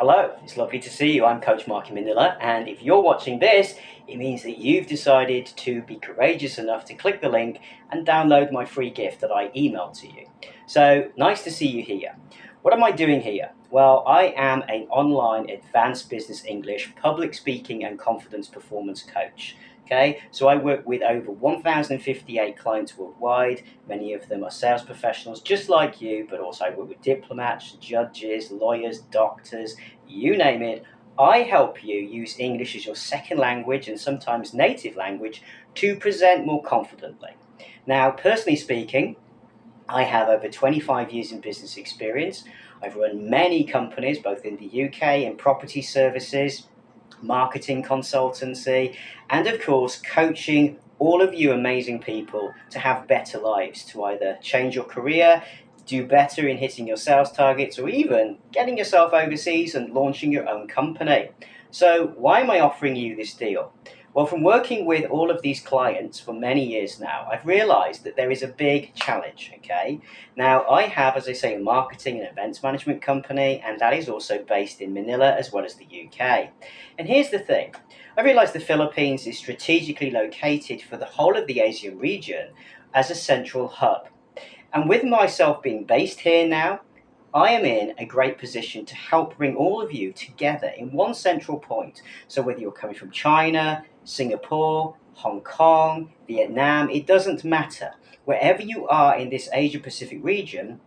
Hello, it's lovely to see you. I'm Coach Mark In Manila, and if you're watching this, it means that you've decided to be courageous enough to click the link and download my free gift that I emailed to you. So, nice to see you here. What am I doing here? Well, I am an online advanced business English, public speaking and confidence performance coach. Okay, so I work with over 1,058 clients worldwide. Many of them are sales professionals just like you, but also I work with diplomats, judges, lawyers, doctors, you name it. I help you use English as your second language and sometimes native language to present more confidently. Now, personally speaking, I have over 25 years in business experience. I've run many companies, both in the UK in property services, marketing consultancy, and of course, coaching all of you amazing people to have better lives, to either change your career, do better in hitting your sales targets, or even getting yourself overseas and launching your own company. So, why am I offering you this deal? Well, from working with all of these clients for many years now, I've realized that there is a big challenge, okay? Now, I have, as I say, a marketing and events management company, and that is also based in Manila as well as the UK. And here's the thing. I realize the Philippines is strategically located for the whole of the Asian region as a central hub. And with myself being based here now, I am in a great position to help bring all of you together in one central point. So whether you're coming from China, Singapore, Hong Kong, Vietnam, it doesn't matter. Wherever you are in this Asia Pacific region,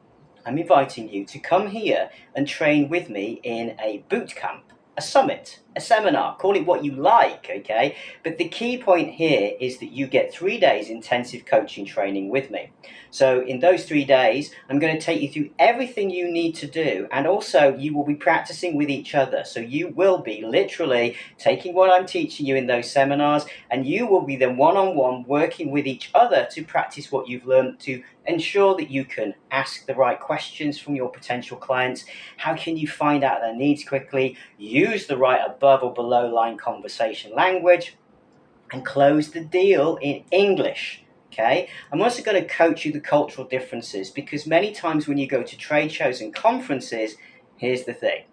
I'm inviting you to come here and train with me in a boot camp, a summit, a seminar, call it what you like, okay? But the key point here is that you get 3 days intensive coaching training with me. So in those 3 days, I'm going to take you through everything you need to do, and also you will be practicing with each other. So you will be literally taking what I'm teaching you in those seminars, and you will be then one-on-one working with each other to practice what you've learned, to ensure that you can ask the right questions from your potential clients. How can you find out their needs quickly, use the right above or below line conversation language, and close the deal in English. Okay, I'm also going to coach you the cultural differences, because many times when you go to trade shows and conferences, here's the thing.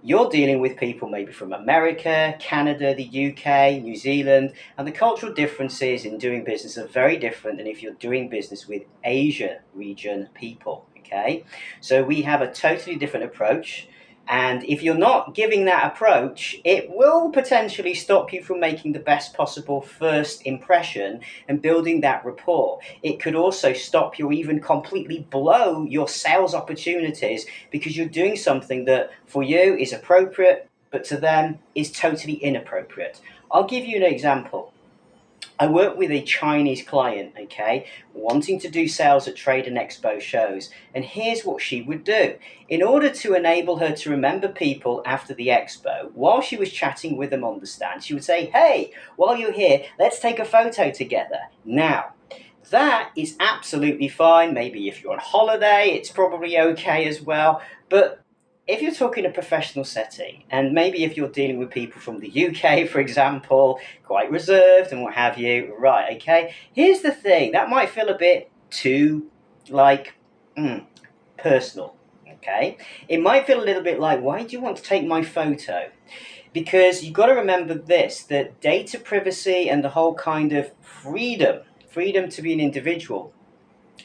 You're dealing with people maybe from America, Canada, the UK, New Zealand, and the cultural differences in doing business are very different than if you're doing business with Asia region people. Okay, so we have a totally different approach. And if you're not giving that approach, it will potentially stop you from making the best possible first impression and building that rapport. It could also stop you, or even completely blow your sales opportunities, because you're doing something that for you is appropriate, but to them is totally inappropriate. I'll give you an example. I work with a Chinese client, okay, wanting to do sales at trade and expo shows. And here's what she would do. In order to enable her to remember people after the expo, while she was chatting with them on the stand, she would say, "Hey, while you're here, let's take a photo together." Now, that is absolutely fine. Maybe if you're on holiday, it's probably okay as well. But if you're talking a professional setting, and maybe if you're dealing with people from the UK, for example, quite reserved and what have you, right, okay, here's the thing, that might feel a bit too, like, personal, okay? It might feel a little bit like, why do you want to take my photo? Because you've got to remember this, that data privacy and the whole kind of freedom to be an individual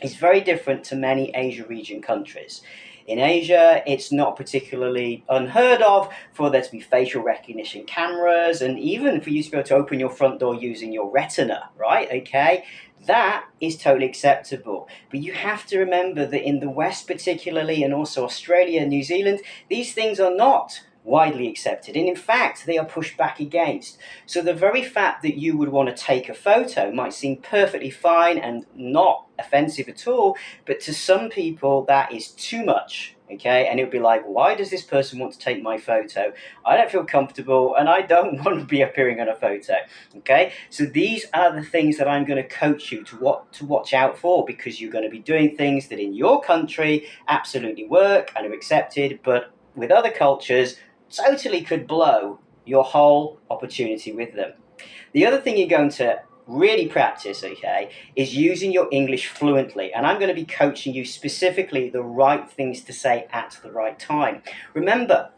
is very different to many Asia region countries. In Asia, it's not particularly unheard of for there to be facial recognition cameras, and even for you to be able to open your front door using your retina, right? Okay, that is totally acceptable. But you have to remember that in the West particularly, and also Australia, New Zealand, these things are not widely accepted, and in fact they are pushed back against. So the very fact that you would want to take a photo might seem perfectly fine and not offensive at all, but to some people that is too much, okay? And it would be like, why does this person want to take my photo? I don't feel comfortable and I don't want to be appearing on a photo, okay? So these are the things that I'm going to coach you to watch out for, because you're going to be doing things that in your country absolutely work and are accepted, but with other cultures totally could blow your whole opportunity with them. The other thing you're going to really practice, okay, is using your English fluently. And I'm going to be coaching you specifically the right things to say at the right time. Remember,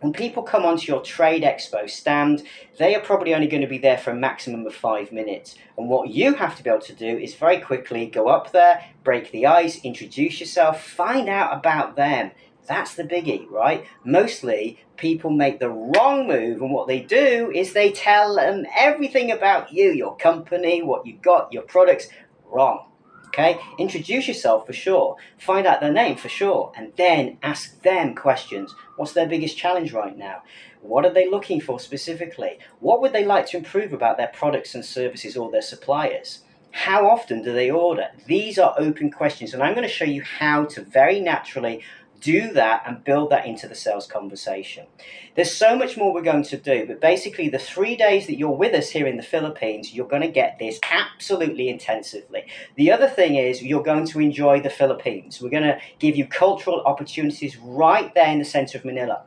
When people come onto your trade expo stand, they are probably only going to be there for a maximum of 5 minutes. And what you have to be able to do is very quickly go up there, break the ice, introduce yourself, find out about them. That's the biggie, right? Mostly people make the wrong move, and what they do is they tell them everything about you, your company, what you got, your products. Wrong. Okay, introduce yourself for sure, find out their name for sure, and then ask them questions. What's their biggest challenge right now? What are they looking for specifically? What would they like to improve about their products and services or their suppliers? How often do they order? These are open questions, and I'm going to show you how to very naturally do that and build that into the sales conversation. There's so much more we're going to do, but basically the 3 days that you're with us here in the Philippines, you're going to get this absolutely intensively. The other thing is you're going to enjoy the Philippines. We're going to give you cultural opportunities right there in the center of Manila.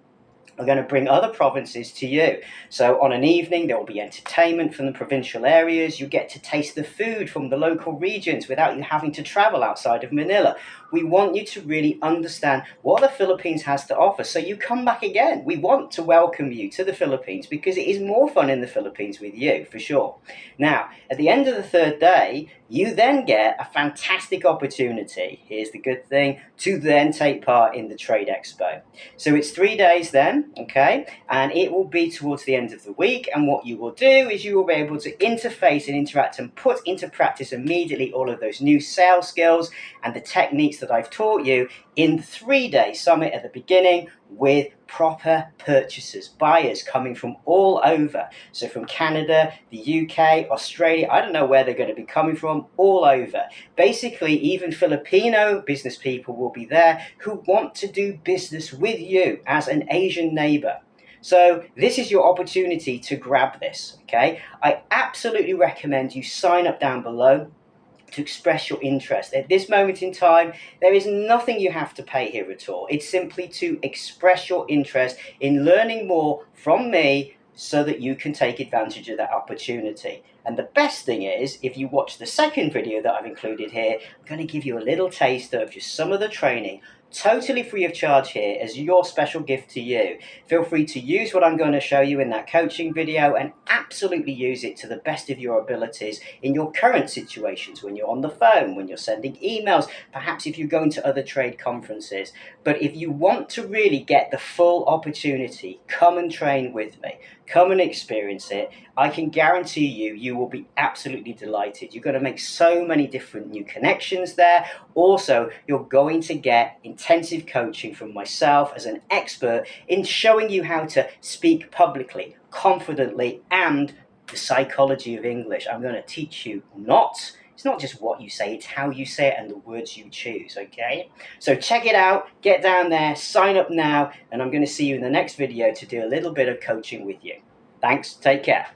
We're going to bring other provinces to you. So on an evening, there will be entertainment from the provincial areas. You get to taste the food from the local regions without you having to travel outside of Manila. We want you to really understand what the Philippines has to offer, so you come back again. We want to welcome you to the Philippines because it is more fun in the Philippines with you, for sure. Now, at the end of the 3rd day, you then get a fantastic opportunity, here's the good thing, to then take part in the Trade Expo. So it's 3 days then, okay, and it will be towards the end of the week, and what you will do is you will be able to interface and interact and put into practice immediately all of those new sales skills and the techniques that I've taught you in the 3-day summit at the beginning, with proper purchasers, buyers coming from all over. So from Canada, the UK, Australia, I don't know where they're going to be coming from, all over. Basically, even Filipino business people will be there who want to do business with you as an Asian neighbor. So this is your opportunity to grab this, okay? I absolutely recommend you sign up down below to express your interest. At this moment in time, there is nothing you have to pay here at all. It's simply to express your interest in learning more from me so that you can take advantage of that opportunity. And the best thing is, if you watch the second video that I've included here, I'm going to give you a little taste of just some of the training, totally free of charge here as your special gift to you. Feel free to use what I'm going to show you in that coaching video and absolutely use it to the best of your abilities in your current situations, when you're on the phone, when you're sending emails, perhaps if you're going to other trade conferences. But if you want to really get the full opportunity, come and train with me. Come and experience it. I can guarantee you will be absolutely delighted. You're going to make so many different new connections there. Also, you're going to get intensive coaching from myself as an expert in showing you how to speak publicly, confidently, and the psychology of English. I'm going to teach you it's not just what you say, it's how you say it and the words you choose, okay? So check it out, get down there, sign up now, and I'm going to see you in the next video to do a little bit of coaching with you. Thanks, take care.